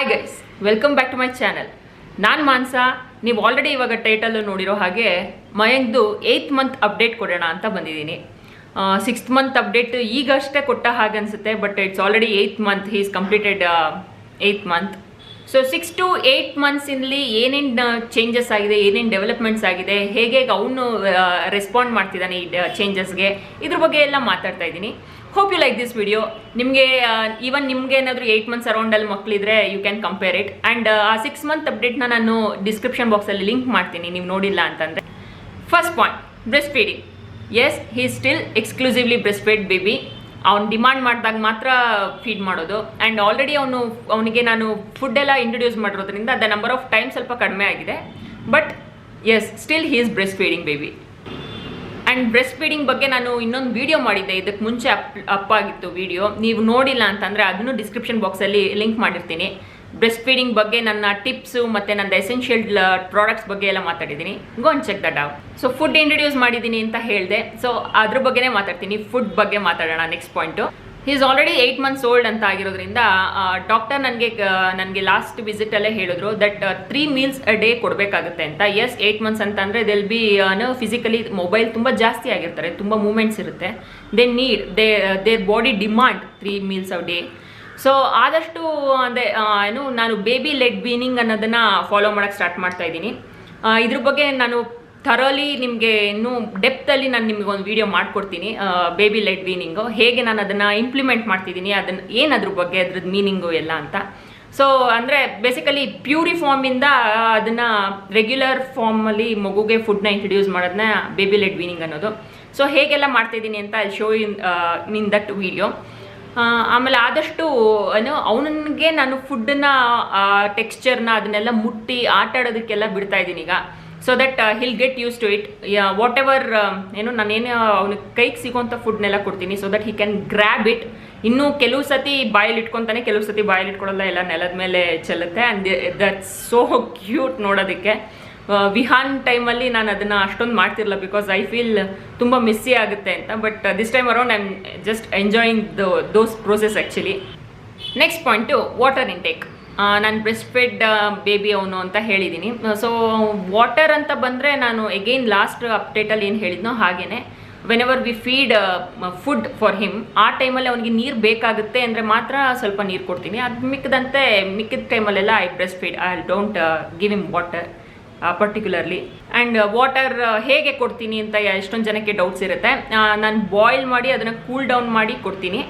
Hi guys, welcome back to my channel. ನಾನು ಮಾನ್ಸಾ. ನೀವು already ಇವಾಗ ಟೈಟಲ್ ನೋಡಿರೋ ಹಾಗೆ ಮಯಾಂಕ್ದು 8th ಮಂತ್ ಅಪ್ಡೇಟ್ ಕೊಡೋಣ ಅಂತ ಬಂದಿದ್ದೀನಿ. 6th ಮಂತ್ ಅಪ್ಡೇಟ್ ಈಗಷ್ಟೇ ಕೊಟ್ಟ ಹಾಗೆ ಅನಿಸುತ್ತೆ, but it's already 8th month. He is completed 8th month. So 6 to 8 ಮಂತ್ಸಿನಲ್ಲಿ ಏನೇನು ಚೇಂಜಸ್ ಆಗಿದೆ, ಏನೇನು ಡೆವಲಪ್ಮೆಂಟ್ಸ್ ಆಗಿದೆ, ಹೇಗೆ ಅವನು ರೆಸ್ಪಾಂಡ್ ಮಾಡ್ತಿದ್ದಾನೆ ಈ ಚೇಂಜಸ್ಗೆ, ಇದ್ರ ಬಗ್ಗೆ ಎಲ್ಲ ಮಾತಾಡ್ತಾ ಇದ್ದೀನಿ. Hope you like this video. ನಿಮಗೆ ಈವನ್ ನಿಮ್ಗೆ ಏನಾದರೂ 8 ಮಂತ್ಸ್ ಅರೌಂಡಲ್ಲಿ ಮಕ್ಕಳಿದ್ರೆ you can compare it. And ಆ 6 ಮಂತ್ ಅಪ್ಡೇಟ್ನ ನಾನು ಡಿಸ್ಕ್ರಿಪ್ಷನ್ ಬಾಕ್ಸಲ್ಲಿ ಲಿಂಕ್ ಮಾಡ್ತೀನಿ ನೀವು ನೋಡಿಲ್ಲ ಅಂತಂದರೆ. First point, breast feeding. Yes, he still exclusively breast feed baby. ಅವ್ನು ಡಿಮಾಂಡ್ ಮಾಡಿದಾಗ ಮಾತ್ರ ಫೀಡ್ ಮಾಡೋದು. ಆ್ಯಂಡ್ ಆಲ್ರೆಡಿ ಅವನಿಗೆ ನಾನು ಫುಡ್ಡೆಲ್ಲ ಇಂಟ್ರೊಡ್ಯೂಸ್ ಮಾಡಿರೋದ್ರಿಂದ ದ ನಂಬರ್ ಆಫ್ ಟೈಮ್ ಸ್ವಲ್ಪ ಕಡಿಮೆ ಆಗಿದೆ. But yes, still he is breast feeding baby. And breast feeding ಬಗ್ಗೆ ನಾನು ಇನ್ನೊಂದು ವೀಡಿಯೋ ಮಾಡಿದ್ದೆ, ಇದಕ್ಕೆ ಮುಂಚೆ ಅಪ್ ಆಗಿತ್ತು ವೀಡಿಯೋ. ನೀವು ನೋಡಿಲ್ಲ ಅಂತಂದರೆ ಅದನ್ನು ಡಿಸ್ಕ್ರಿಪ್ಷನ್ ಬಾಕ್ಸಲ್ಲಿ ಲಿಂಕ್ ಮಾಡಿರ್ತೀನಿ. ಬ್ರೆಸ್ಟ್ ಫೀಡಿಂಗ್ ಬಗ್ಗೆ ನನ್ನ ಟಿಪ್ಸು ಮತ್ತು ನನ್ನ ಎಸೆನ್ಷಿಯಲ್ ಪ್ರಾಡಕ್ಟ್ಸ್ ಬಗ್ಗೆ ಎಲ್ಲ ಮಾತಾಡಿದ್ದೀನಿ. Go and check that out. So food introduce ಮಾಡಿದ್ದೀನಿ ಅಂತ ಹೇಳಿದೆ, ಸೊ ಅದ್ರ ಬಗ್ಗೆನೇ ಮಾತಾಡ್ತೀನಿ. ಫುಡ್ ಬಗ್ಗೆ ಮಾತಾಡೋಣ. Next point, he is already 8 months old ಅಂತ ಆಗಿರೋದ್ರಿಂದ ಡಾಕ್ಟರ್ ನನಗೆ ಲಾಸ್ಟ್ ವಿಸಿಟಲ್ಲೇ ಹೇಳಿದ್ರು ದಟ್ 3 meals a day ಕೊಡಬೇಕಾಗುತ್ತೆ ಅಂತ. ಎಸ್, 8 ಮಂತ್ಸ್ ಅಂತ ಅಂದರೆ ದೆಲ್ ಬಿ ಫಿಸಿಕಲಿ ಮೊಬೈಲ್ ತುಂಬ ಜಾಸ್ತಿ ಆಗಿರ್ತಾರೆ, ತುಂಬ ಮೂಮೆಂಟ್ಸ್ ಇರುತ್ತೆ. They need their body demand 3 meals a day. So ಆದಷ್ಟು ಅಂದರೆ ನಾನು ಬೇಬಿ ಲೆಡ್ ವೀನಿಂಗ್ ಅನ್ನೋದನ್ನು ಫಾಲೋ ಮಾಡೋಕ್ಕೆ ಸ್ಟಾರ್ಟ್ ಮಾಡ್ತಾ ಇದ್ದೀನಿ. ಇದ್ರ ಬಗ್ಗೆ ನಾನು ಥರೋಲಿ ನಿಮಗೆ ಇನ್ನೂ ಡೆಪ್ತಲ್ಲಿ ನಾನು ನಿಮಗೆ ಒಂದು ವೀಡಿಯೋ ಮಾಡಿಕೊಡ್ತೀನಿ. ಬೇಬಿ ಲೆಡ್ ವೀನಿಂಗು ಹೇಗೆ ನಾನು ಅದನ್ನು ಇಂಪ್ಲಿಮೆಂಟ್ ಮಾಡ್ತಿದ್ದೀನಿ, ಅದನ್ನು ಏನದ್ರ ಬಗ್ಗೆ ಅದ್ರದ್ದು ಮೀನಿಂಗು ಎಲ್ಲ ಅಂತ. ಸೊ ಅಂದರೆ ಬೇಸಿಕಲಿ ಪ್ಯೂರಿ ಫಾರ್ಮಿಂದ ಅದನ್ನು ರೆಗ್ಯುಲರ್ ಫಾರ್ಮಲ್ಲಿ ಮಗುಗೆ ಫುಡ್ನ ಇಂಟ್ರೊಡ್ಯೂಸ್ ಮಾಡೋದನ್ನ ಬೇಬಿ ಲೆಡ್ ವೀನಿಂಗ್ ಅನ್ನೋದು. ಸೊ ಹೇಗೆಲ್ಲ ಮಾಡ್ತಾಯಿದ್ದೀನಿ ಅಂತ ಅಲ್ಲಿ ಶೋ ಇನ್ ದಟ್ ವೀಡಿಯೋ. ಆಮೇಲೆ ಆದಷ್ಟು ಅವನಿಗೆ ನಾನು ಫುಡ್ಡನ್ನ ಟೆಕ್ಸ್ಚರ್ನ ಅದನ್ನೆಲ್ಲ ಮುಟ್ಟಿ ಆಟ ಆಡೋದಕ್ಕೆಲ್ಲ ಬಿಡ್ತಾ ಇದ್ದೀನಿ ಈಗ. So that he'll get used to it. Whatever ನಾನೇನು ಅವ್ನಿಗೆ ಕೈಗೆ ಸಿಗೋಂಥ ಫುಡ್ನೆಲ್ಲ ಕೊಡ್ತೀನಿ, so that he can grab it. ಇನ್ನೂ ಕೆಲವು ಸತಿ ಬಾಯಲ್ಲಿ ಇಟ್ಕೊತಾನೆ, ಕೆಲವು ಸತಿ ಬಾಯಲ್ಲಿ ಇಟ್ಕೊಳ್ಳಲ್ಲ, ಎಲ್ಲ ನೆಲದ ಮೇಲೆ ಚೆಲ್ಲುತ್ತೆ. ಆ್ಯಂಡ್ ದಟ್ಸ್ ಸೋ ಕ್ಯೂಟ್ ನೋಡೋದಕ್ಕೆ. ವಿಹಾನ್ ಟೈಮಲ್ಲಿ ನಾನು ಅದನ್ನು ಅಷ್ಟೊಂದು ಮಾಡ್ತಿರಲ್ಲ, ಬಿಕಾಸ್ ಐ ಫೀಲ್ ತುಂಬ ಮಿಸ್ಸಿ ಆಗುತ್ತೆ ಅಂತ. But this time around I am just enjoying those process actually. Next point, water intake. ನಾನು ಬ್ರೆಸ್ಟ್ ಫೀಡ್ ಬೇಬಿ ಅವನು ಅಂತ ಹೇಳಿದ್ದೀನಿ. ಸೊ ವಾಟರ್ ಅಂತ ಬಂದರೆ ನಾನು ಎಗೈನ್ ಲಾಸ್ಟ್ ಅಪ್ಡೇಟಲ್ಲಿ ಏನು ಹೇಳಿದ್ನೋ ಹಾಗೇ whenever we feed food for him, ಆ ಟೈಮಲ್ಲಿ ಅವನಿಗೆ ನೀರು ಬೇಕಾಗುತ್ತೆ ಅಂದರೆ ಮಾತ್ರ ಸ್ವಲ್ಪ ನೀರು ಕೊಡ್ತೀನಿ. ಅದು ಮಿಕ್ಕಿದ ಟೈಮಲ್ಲೆಲ್ಲ I breast feed. I don't give him water particularly. And water ಹೇಗೆ ಕೊಡ್ತೀನಿ ಅಂತ ಎಷ್ಟೊಂದು ಜನಕ್ಕೆ ಡೌಟ್ಸ್ ಇರುತ್ತೆ. ನಾನು ಬಾಯ್ಲ್ ಮಾಡಿ ಅದನ್ನು ಕೂಲ್ ಡೌನ್ ಮಾಡಿ ಕೊಡ್ತೀನಿ.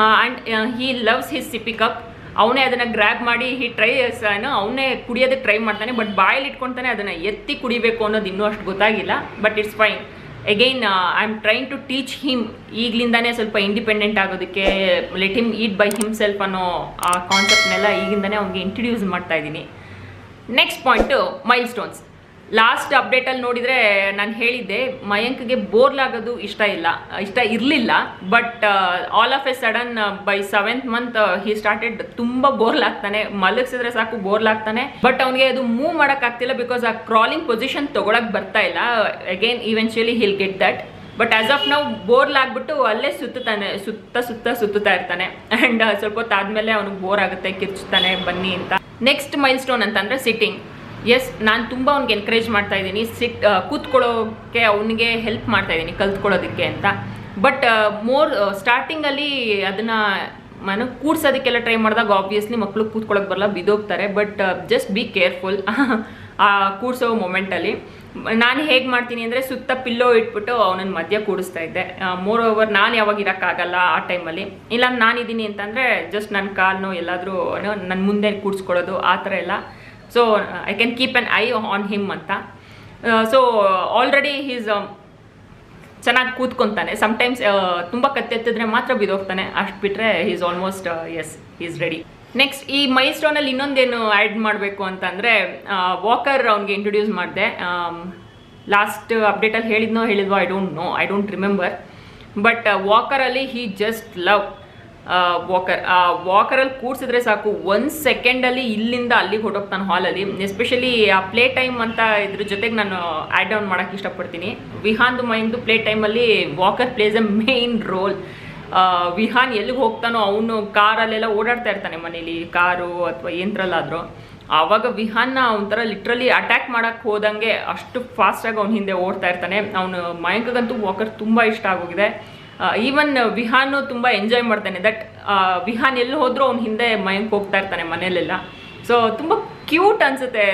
ಆ್ಯಂಡ್ ಹೀ ಲವ್ಸ್ ಹಿಸ್ ಸಿಪ್ಪಿ ಕಪ್. ಅವನೇ ಅದನ್ನು ಗ್ರ್ಯಾಬ್ ಮಾಡಿ ಅವನೇ ಕುಡಿಯೋದಕ್ಕೆ ಟ್ರೈ ಮಾಡ್ತಾನೆ. ಬಟ್ ಬಾಯಲ್ಲಿ ಇಟ್ಕೊತಾನೆ, ಅದನ್ನು ಎತ್ತಿ ಕುಡಿಬೇಕು ಅನ್ನೋದು ಇನ್ನೂ ಅಷ್ಟು ಗೊತ್ತಾಗಿಲ್ಲ. But it's fine. Again I am trying to teach him ಈಗಲಿಂದಾನೇ ಸ್ವಲ್ಪ ಇಂಡಿಪೆಂಡೆಂಟ್ ಆಗೋದಕ್ಕೆ. Let him eat by himself ಅನ್ನೋ ಆ ಕಾನ್ಸೆಪ್ಟ್ನೆಲ್ಲ ಈಗಿಂದನೇ ಅವ್ನಿಗೆ ಇಂಟ್ರಡ್ಯೂಸ್ ಮಾಡ್ತಾ ಇದ್ದೀನಿ. Next point, milestones. Last ಅಪ್ಡೇಟಲ್ಲಿ ನೋಡಿದರೆ ನಾನು ಹೇಳಿದ್ದೆ ಮಯಾಂಕ್ಗೆ ಬೋರ್ಲಾಗೋದು ಇಷ್ಟ ಇರಲಿಲ್ಲ. But all of a sudden by 7th month he started ತುಂಬ ಬೋರ್ಲಾಗ್ತಾನೆ. ಮಲಗಿಸಿದ್ರೆ ಸಾಕು ಬೋರ್ಲಾಗ್ತಾನೆ. ಬಟ್ ಅವನಿಗೆ ಅದು ಮೂವ್ ಮಾಡೋಕ್ಕಾಗ್ತಿಲ್ಲ, ಬಿಕಾಸ್ ಆ ಕ್ರಾಲಿಂಗ್ ಪೊಸಿಷನ್ ತೊಗೊಳಕ್ಕೆ ಬರ್ತಾ ಇಲ್ಲ. Again eventually he'll get that. But as of ನಾವು ಬೋರ್ಲಾಗ್ಬಿಟ್ಟು ಅಲ್ಲೇ ಸುತ್ತುತ್ತಾ ಇರ್ತಾನೆ. ಆ್ಯಂಡ್ ಸ್ವಲ್ಪ ಹೊತ್ತಾದಮೇಲೆ ಅವನಿಗೆ ಬೋರ್ ಆಗುತ್ತೆ, ಕಿರ್ಚ್ತಾನೆ ಬನ್ನಿ ಅಂತ. ನೆಕ್ಸ್ಟ್ ಮೈಲ್ ಸ್ಟೋನ್ ಅಂತಂದರೆ ಸಿಟ್ಟಿಂಗ್. ಎಸ್, ನಾನು ತುಂಬ ಅವ್ನಿಗೆ ಎನ್ಕರೇಜ್ ಮಾಡ್ತಾ ಇದ್ದೀನಿ. ಕೂತ್ಕೊಳ್ಳೋಕ್ಕೆ ಅವನಿಗೆ ಹೆಲ್ಪ್ ಮಾಡ್ತಾ ಇದ್ದೀನಿ ಕಲ್ತ್ಕೊಳ್ಳೋದಕ್ಕೆ ಅಂತ. ಬಟ್ ಸ್ಟಾರ್ಟಿಂಗಲ್ಲಿ ಅದನ್ನು ಕೂಡ್ಸೋದಕ್ಕೆಲ್ಲ ಟ್ರೈ ಮಾಡಿದಾಗ ಆಬ್ವಿಯಸ್ಲಿ ಮಕ್ಕಳು ಕೂತ್ಕೊಳ್ಳೋಕೆ ಬರಲ್ಲ, ಬಿದ್ದೋಗ್ತಾರೆ. ಬಟ್ ಜಸ್ಟ್ ಬಿ ಕೇರ್ಫುಲ್ ಆ ಕೂಡ್ಸೋ ಮೊಮೆಂಟಲ್ಲಿ. ನಾನು ಹೇಗೆ ಮಾಡ್ತೀನಿ ಅಂದರೆ ಸುತ್ತ ಪಿಲ್ಲೋ ಇಟ್ಬಿಟ್ಟು ಅವನನ್ನು ಮಧ್ಯ ಕೂಡಿಸ್ತಾ ಇದ್ದೆ. ಮೋರ್ ಓವರ್ ನಾನು ಯಾವಾಗ ಇರೋಕ್ಕಾಗಲ್ಲ ಆ ಟೈಮಲ್ಲಿ, ಇಲ್ಲ ನಾನಿದ್ದೀನಿ ಅಂತಂದರೆ ಜಸ್ಟ್ ನನ್ನ ಕಾಲನ್ನು ಎಲ್ಲಾದರೂ ನನ್ನ ಮುಂದೆ ಕೂಡಿಸ್ಕೊಳ್ಳೋದು ಆ ಥರ ಎಲ್ಲ. So I can keep an eye on him ಅಂತ. ಸೊ ಆಲ್ರೆಡಿ ಹೀಸ್ ಚೆನ್ನಾಗಿ ಕೂತ್ಕೊತಾನೆ. ಸಮ್ಟೈಮ್ಸ್ ತುಂಬ ಕತ್ತೆತ್ತಿದ್ರೆ ಮಾತ್ರ ಬಿದ್ದೋಗ್ತಾನೆ, ಅಷ್ಟು ಬಿಟ್ಟರೆ he's almost is ready. Next ಈ ಮೈಲ್ ಸ್ಟೋನಲ್ಲಿ ಇನ್ನೊಂದೇನು ಆ್ಯಡ್ ಮಾಡಬೇಕು ಅಂತಂದರೆ ವಾಕರ್ ಅವ್ನಿಗೆ ಇಂಟ್ರೊಡ್ಯೂಸ್ ಮಾಡಿದೆ. ಲಾಸ್ಟ್ ಅಪ್ಡೇಟಲ್ಲಿ ಹೇಳಿದ್ವೋ ಐ ಡೋಂಟ್ ರಿಮೆಂಬರ್. ಬಟ್ ವಾಕರಲ್ಲಿ ಹಿ ಜಸ್ಟ್ ಲವ್ ವಾಕರಲ್ಲಿ ಕೂರಿಸಿದ್ರೆ ಸಾಕು 1 ಸೆಕೆಂಡಲ್ಲಿ ಇಲ್ಲಿಂದ ಅಲ್ಲಿಗೆ ಹೊರಟೋಗ್ತಾನೆ ಹಾಲಲ್ಲಿ. ಎಸ್ಪೆಷಲಿ ಆ ಪ್ಲೇ ಟೈಮ್ ಅಂತ ಇದ್ರ ಜೊತೆಗೆ ನಾನು ಆ್ಯಡ್ ಡೌನ್ ಮಾಡೋಕ್ಕೆ ಇಷ್ಟಪಡ್ತೀನಿ. ವಿಹಾನ್ದು ಮೈಂದು ಪ್ಲೇ ಟೈಮಲ್ಲಿ walker place A main role. Vihaan ಎಲ್ಲಿಗೆ ಹೋಗ್ತಾನೋ ಅವನು ಕಾರಲ್ಲೆಲ್ಲ ಓಡಾಡ್ತಾ ಇರ್ತಾನೆ ಮನೇಲಿ, ಕಾರು ಅಥವಾ ಯಂತ್ರಲ್ಲಾದರೂ. ಆವಾಗ ವಿಹಾನ್ನ ಒಂಥರ ಲಿಟ್ರಲಿ ಅಟ್ಯಾಕ್ ಮಾಡೋಕ್ಕೆ ಹೋದಂಗೆ ಅಷ್ಟು ಫಾಸ್ಟಾಗಿ ಅವ್ನ ಹಿಂದೆ ಓಡ್ತಾ ಇರ್ತಾನೆ. ಅವನು ಮಯಾಂಕ್ಗಂತೂ ವಾಕರ್ ತುಂಬ ಇಷ್ಟ ಆಗೋಗಿದೆ. ಈವನ್ ವಿಹಾನು ತುಂಬ ಎಂಜಾಯ್ ಮಾಡ್ತಾನೆ. ದಟ್ ವಿಹಾನ್ ಎಲ್ಲಿ ಹೋದ್ರೂ ಅವ್ನ ಹಿಂದೆ ಮಯಾಂಕ್ ಹೋಗ್ತಾ ಇರ್ತಾನೆ ಮನೇಲೆಲ್ಲ. ಸೊ ತುಂಬ ಕ್ಯೂಟ್ ಅನಿಸುತ್ತೆ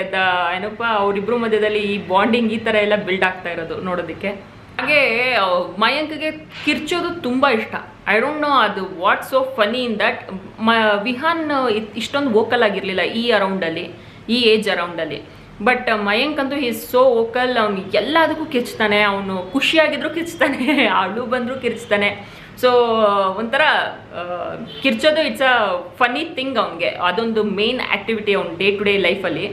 ಏನಪ್ಪ ಅವರಿಬ್ಬರು ಮಧ್ಯದಲ್ಲಿ ಈ ಬಾಂಡಿಂಗ್ ಈ ಥರ ಎಲ್ಲ ಬಿಲ್ಡ್ ಆಗ್ತಾ ಇರೋದು ನೋಡೋದಕ್ಕೆ. ಹಾಗೆ ಮಯಾಂಕ್ಗೆ ಕಿರ್ಚೋದು ತುಂಬ ಇಷ್ಟ. ಐ ಡೋಂಟ್ ನೋ ಅದು what so funny in that. Vihan ಇಷ್ಟೊಂದು ವೋಕಲ್ ಆಗಿರಲಿಲ್ಲ ಈ ಅರೌಂಡಲ್ಲಿ, ಈ ಏಜ್ ಅರೌಂಡಲ್ಲಿ. ಬಟ್ ಮಯಾಂಕ್ ಅಂತೂ ಈಸ್ ಸೋ ವೋಕಲ್. ಅವನು ಎಲ್ಲದಕ್ಕೂ ಕಿರ್ಚ್ತಾನೆ, ಅವನು ಖುಷಿಯಾಗಿದ್ರು ಕಿರ್ಚ್ತಾನೆ, ಅಳು ಬಂದರೂ ಕಿರ್ಚ್ತಾನೆ. ಸೊ ಒಂಥರ ಕಿರ್ಚೋದು ಇಟ್ಸ್ ಅ ಫನಿ ಥಿಂಗ್ ಅವನಿಗೆ. ಅದೊಂದು ಮೇನ್ ಆ್ಯಕ್ಟಿವಿಟಿ ಅವ್ನು ಡೇ ಟು ಡೇ ಲೈಫಲ್ಲಿ.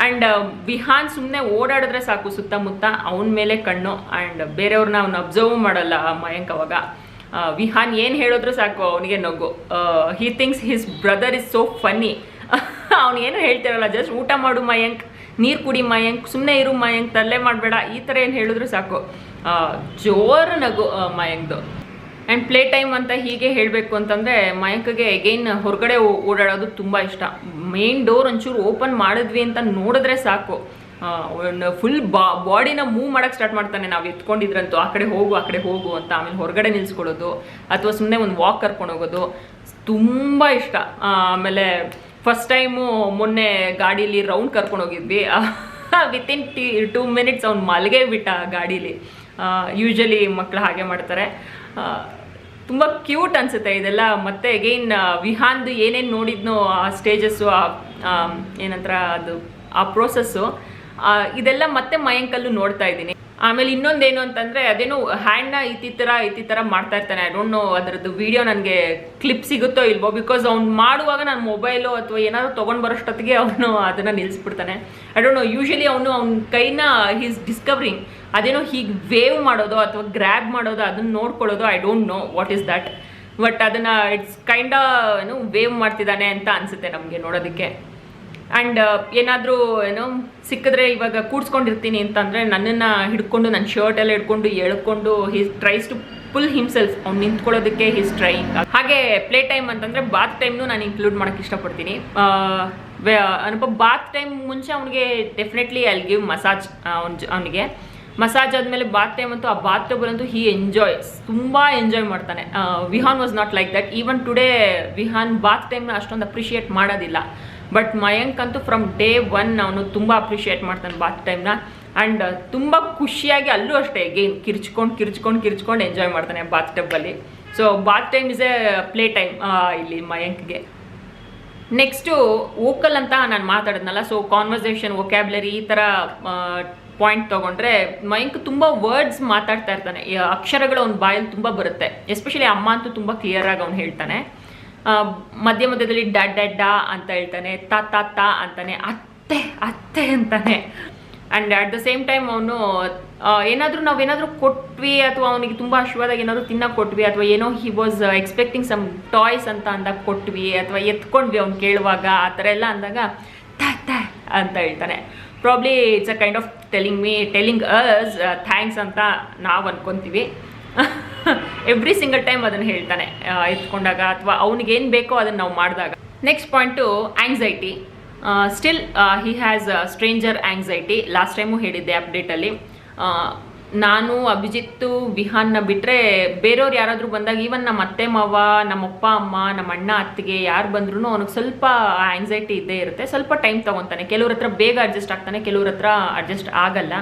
ಆ್ಯಂಡ್ ವಿಹಾನ್ ಸುಮ್ಮನೆ ಓಡಾಡಿದ್ರೆ ಸಾಕು ಸುತ್ತಮುತ್ತ ಅವನ ಮೇಲೆ ಕಣ್ಣು. ಆ್ಯಂಡ್ ಬೇರೆಯವ್ರನ್ನ ಅವ್ನು ಅಬ್ಸರ್ವ್ ಮಾಡಲ್ಲ ಮಯಾಂಕ್ ಅವಾಗ. ವಿಹಾನ್ ಏನು ಹೇಳಿದ್ರು ಸಾಕು ಅವನಿಗೆ ನಗು. ಹಿ thinks his brother is so funny. ಅವನೇನು ಹೇಳ್ತಿರಲ್ಲ, ಜಸ್ಟ್ ಊಟ ಮಾಡು ಮಯಾಂಕ್, ನೀರು ಕುಡಿ ಮಯಾಂಕ್, ಸುಮ್ಮನೆ ಇರು ಮಯಾಂಕ್, ತರಲೆ ಮಾಡಬೇಡ, ಈ ಥರ ಏನು ಹೇಳಿದ್ರು ಸಾಕು ಜೋರು ನಗು ಮಯಾಂಕ್ದು. ಆ್ಯಂಡ್ ಪ್ಲೇ ಟೈಮ್ ಅಂತ ಹೀಗೆ ಹೇಳಬೇಕು ಅಂತಂದರೆ ಮಯಾಂಕ್ಗೆ ಎಗೈನ್ ಹೊರಗಡೆ ಓಡಾಡೋದು ತುಂಬ ಇಷ್ಟ. ಮೇನ್ ಡೋರ್ ಒಂಚೂರು ಓಪನ್ ಮಾಡಿದ್ವಿ ಅಂತ ನೋಡಿದ್ರೆ ಸಾಕು ಫುಲ್ ಬಾಡಿನ ಮೂವ್ ಮಾಡೋಕ್ಕೆ ಸ್ಟಾರ್ಟ್ ಮಾಡ್ತಾನೆ. ನಾವು ಎತ್ಕೊಂಡಿದ್ರಂತೂ ಆ ಕಡೆ ಹೋಗು ಅಂತ. ಆಮೇಲೆ ಹೊರಗಡೆ ನಿಲ್ಲಿಸ್ಕೊಳ್ಳೋದು ಅಥವಾ ಸುಮ್ಮನೆ ಒಂದು ವಾಕ್ ಕರ್ಕೊಂಡು ಹೋಗೋದು ತುಂಬ ಇಷ್ಟ. ಆಮೇಲೆ ಫಸ್ಟ್ ಟೈಮು ಮೊನ್ನೆ ಗಾಡೀಲಿ ರೌಂಡ್ ಕರ್ಕೊಂಡು ಹೋಗಿದ್ವಿ. ವಿತಿನ್ 2 minutes ಅವ್ನು ಮಲಗೇ ಬಿಟ್ಟ ಗಾಡೀಲಿ. ಯೂಶ್ವಲಿ ಮಕ್ಕಳು ಹಾಗೆ ಮಾಡ್ತಾರೆ. ತುಂಬ ಕ್ಯೂಟ್ ಅನಿಸುತ್ತೆ ಇದೆಲ್ಲ. ಮತ್ತು ಅಗೈನ್ ವಿಹಾನ್ದು ಏನೇನು ನೋಡಿದ್ನೋ ಆ ಸ್ಟೇಜಸ್ಸು, ಏನಂತರ ಅದು ಆ ಪ್ರೋಸೆಸ್ಸು, ಇದೆಲ್ಲ ಮತ್ತೆ ಮಯಾಂಕಲ್ಲೂ ನೋಡ್ತಾ ಇದ್ದೀನಿ. ಆಮೇಲೆ ಇನ್ನೊಂದೇನು ಅಂತಂದರೆ ಅದೇನು ಹ್ಯಾಂಡ್ನ ಈ ಥರ ಮಾಡ್ತಾ ಇರ್ತಾನೆ. ಐ ಡೋಂಟ್ ನೋ ಅದರದ್ದು ವಿಡಿಯೋ ನನಗೆ ಕ್ಲಿಪ್ ಸಿಗುತ್ತೋ ಇಲ್ವೋ, ಬಿಕಾಸ್ ಅವ್ನು ಮಾಡುವಾಗ ನಾನು ಮೊಬೈಲು ಅಥವಾ ಏನಾದರೂ ತೊಗೊಂಡು ಬರೋಷ್ಟೊತ್ತಿಗೆ ಅವನು ಅದನ್ನು ನಿಲ್ಲಿಸ್ಬಿಡ್ತಾನೆ. ಐ ಡೋಂಟ್ ನೋ, ಯೂಶ್ವಲಿ ಅವನ ಕೈನ ಹೀಸ್ ಡಿಸ್ಕವರಿಂಗ್. ಅದೇನೋ ಹೀಗೆ ವೇವ್ ಮಾಡೋದು ಅಥವಾ ಗ್ರ್ಯಾಬ್ ಮಾಡೋದು ಅದನ್ನು ನೋಡ್ಕೊಳ್ಳೋದು, I don't know what is that. But ಅದನ್ನು ಇಟ್ಸ್ ಕೈಂಡ ವೇವ್ ಮಾಡ್ತಿದ್ದಾನೆ ಅಂತ ಅನಿಸುತ್ತೆ ನಮಗೆ ನೋಡೋದಕ್ಕೆ. ಆ್ಯಂಡ್ ಏನಾದರೂ ಸಿಕ್ಕಿದ್ರೆ ಇವಾಗ ಕೂಡ್ಸ್ಕೊಂಡಿರ್ತೀನಿ ಅಂತಂದರೆ ನನ್ನನ್ನು ಹಿಡ್ಕೊಂಡು, ನನ್ನ ಶರ್ಟ್ ಎಲ್ಲ ಹಿಡ್ಕೊಂಡು ಎಳ್ಕೊಂಡು ಹಿ ಟ್ರೈಸ್ ಟು ಫುಲ್ ಹಿಮ್ಸೆಲ್ಫ್. ಅವ್ನು ನಿಂತ್ಕೊಳ್ಳೋದಕ್ಕೆ ಹಿಸ್ ಟ್ರೈಯಿಂಗ್. ಹಾಗೆ ಪ್ಲೇ ಟೈಮ್ ಅಂತಂದರೆ ಬಾತ್ ಟೈಮ್ನು ನಾನು ಇನ್ಕ್ಲೂಡ್ ಮಾಡೋಕ್ಕೆ ಇಷ್ಟಪಡ್ತೀನಿ. ಬಾತ್ ಟೈಮ್ ಮುಂಚೆ ಅವನಿಗೆ definitely I will give massage. ಅವನಿಗೆ ಮಸಾಜ್ ಆದಮೇಲೆ ಬಾತ್ ಟೈಮ್ ಅಂತೂ, ಆ ಬಾತ್ ಟಬಲ್ ಅಂತೂ ಹಿ ಎಂಜಾಯ್ಸ್, ತುಂಬ ಎಂಜಾಯ್ ಮಾಡ್ತಾನೆ. Vihan was not like that. Even today Vihan bath ಟೈಮ್ನ ಅಷ್ಟೊಂದು ಅಪ್ರಿಷಿಯೇಟ್ ಮಾಡೋದಿಲ್ಲ. ಬಟ್ ಮಯಾಂಕ್ ಅಂತೂ ಫ್ರಮ್ ಡೇ 1 ಅವನು ತುಂಬ ಅಪ್ರಿಷಿಯೇಟ್ ಮಾಡ್ತಾನೆ ಬಾತ್ ಟೈಮ್ನ. ಆ್ಯಂಡ್ ತುಂಬ ಖುಷಿಯಾಗಿ ಅಲ್ಲೂ ಅಷ್ಟೇ ಗೇಮ್ ಕಿರ್ಚ್ಕೊಂಡು ಎಂಜಾಯ್ ಮಾಡ್ತಾನೆ ಬಾತ್ ಟಬ್ಬಲ್ಲಿ. So bath time is a play time ಇಲ್ಲಿ ಮಯಾಂಕ್ಗೆ. ನೆಕ್ಸ್ಟು ವೋಕಲ್ ಅಂತ ನಾನು ಮಾತಾಡಿದ್ನಲ್ಲ, ಸೊ ಕಾನ್ವರ್ಸೇಷನ್, ವೊಕ್ಯಾಬ್ಲರಿ ಈ ಥರ ಪಾಯಿಂಟ್ ತೊಗೊಂಡ್ರೆ ಮಯಾಂಕ್ ತುಂಬ ವರ್ಡ್ಸ್ ಮಾತಾಡ್ತಾ ಇರ್ತಾನೆ. ಅಕ್ಷರಗಳು ಅವ್ನ ಬಾಯಲ್ಲಿ ತುಂಬ ಬರುತ್ತೆ. ಎಸ್ಪೆಷಲಿ ಅಮ್ಮ ಅಂತೂ ತುಂಬ ಕ್ಲಿಯರಾಗಿ ಅವ್ನು ಹೇಳ್ತಾನೆ. ಮಧ್ಯದಲ್ಲಿ ಡಾ ಅಂತ ಹೇಳ್ತಾನೆ, ತಾ ಅಂತಾನೆ, ಅತ್ತೆ ಅಂತಾನೆ. And at the same time ಅವನು ನಾವೇನಾದರೂ ಕೊಟ್ವಿ ಅಥವಾ ಅವನಿಗೆ ತುಂಬ ಹಶ್ವಾದಾಗ ಏನಾದರೂ ತಿನ್ನಕ್ಕೆ ಕೊಟ್ವಿ ಅಥವಾ ಏನೋ he was expecting some toys ಅಂತ ಅಂದಾಗ ಕೊಟ್ವಿ ಅಥವಾ ಎತ್ಕೊಂಡ್ವಿ ಅವ್ನು ಕೇಳುವಾಗ, ಆ ಥರ ಎಲ್ಲ ಅಂದಾಗ ತಾ ಅಂತ ಹೇಳ್ತಾನೆ. Probably it's a kind of telling us thanks ಅಂತ ನಾವು ಅನ್ಕೊತೀವಿ. ಎವ್ರಿ ಸಿಂಗಲ್ ಟೈಮ್ ಅದನ್ನು ಹೇಳ್ತಾನೆ ಎತ್ಕೊಂಡಾಗ ಅಥವಾ ಅವ್ನಿಗೇನು ಬೇಕೋ ಅದನ್ನು ನಾವು ಮಾಡಿದಾಗ. Next point anxiety. Still he has stranger anxiety. Last time ಹೇಳಿದ್ದೆ ಅಪ್ಡೇಟಲ್ಲಿ. ನಾನು, ಅಭಿಜಿತ್ತು, ವಿಹಾನ್ನ ಬಿಟ್ಟರೆ ಬೇರೆಯವ್ರು ಯಾರಾದರೂ ಬಂದಾಗ, ಈವನ್ ನಮ್ಮ ಅತ್ತೆ ಮಾವ, ನಮ್ಮ ಅಪ್ಪ ಅಮ್ಮ, ನಮ್ಮ ಅಣ್ಣ ಅತ್ತಿಗೆ ಯಾರು ಬಂದ್ರೂ ಅವ್ನಿಗೆ ಸ್ವಲ್ಪ ಆ್ಯಂಗ್ಸೈಟಿ ಇದ್ದೇ ಇರುತ್ತೆ. ಸ್ವಲ್ಪ ಟೈಮ್ ತೊಗೊತಾನೆ. ಕೆಲವ್ರ ಹತ್ರ ಬೇಗ ಅಡ್ಜಸ್ಟ್ ಆಗ್ತಾನೆ, ಕೆಲವ್ರ ಹತ್ರ ಅಡ್ಜಸ್ಟ್ ಆಗಲ್ಲ.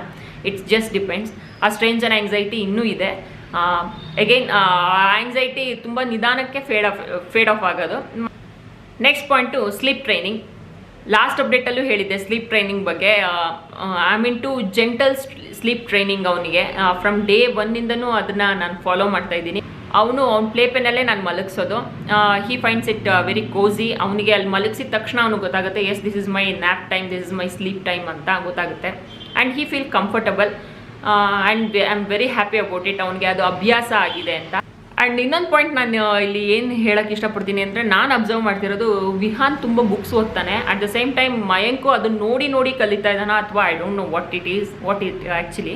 It's just depends. ಆ ಸ್ಟ್ರೇಂಜರ್ ಆ್ಯಂಗ್ಸೈಟಿ ಇನ್ನೂ ಇದೆ. ಅಗೈನ್ ಆ್ಯಂಗ್ಸೈಟಿ ತುಂಬ ನಿಧಾನಕ್ಕೆ ಫೇಡ್ ಆಫ್ ಆಗೋದು. Next point sleep training. Last ಅಪ್ಡೇಟಲ್ಲೂ ಹೇಳಿದ್ದೆ ಸ್ಲೀಪ್ ಟ್ರೈನಿಂಗ್ ಬಗ್ಗೆ. I mean to gentle sleep training ಅವನಿಗೆ. ಫ್ರಮ್ ಡೇ 1ಇಂದನೂ ಅದನ್ನು ನಾನು ಫಾಲೋ ಮಾಡ್ತಾ ಇದ್ದೀನಿ. ಅವನು ಅವ್ನ ಪ್ಲೇ ಪೆನ್ನಲ್ಲೇ ನಾನು ಮಲಗಿಸೋದು. He finds it very cozy. ಅವನಿಗೆ ಅಲ್ಲಿ ಮಲಗಿಸಿದ ತಕ್ಷಣ ಅವನಿಗೆ ಗೊತ್ತಾಗುತ್ತೆ, yes this is my nap time, this is my sleep time ಅಂತ ಗೊತ್ತಾಗುತ್ತೆ. And he feel comfortable. And I am very happy about it. ಅವನಿಗೆ ಅದು ಅಭ್ಯಾಸ ಆಗಿದೆ ಅಂತ. ಆ್ಯಂಡ್ ಇನ್ನೊಂದು ಪಾಯಿಂಟ್ ನಾನು ಇಲ್ಲಿ ಏನು ಹೇಳೋಕ್ಕೆ ಇಷ್ಟಪಡ್ತೀನಿ ಅಂದರೆ, ನಾನು ಅಬ್ಸರ್ವ್ ಮಾಡ್ತಿರೋದು ವಿಹಾನ್ ತುಂಬ ಬುಕ್ಸ್ ಓದ್ತಾನೆ. At the same time Mayank ಅದನ್ನು ನೋಡಿ ಕಲಿತಾ ಇದ್ದಾನ ಅಥವಾ I don't know what it actually.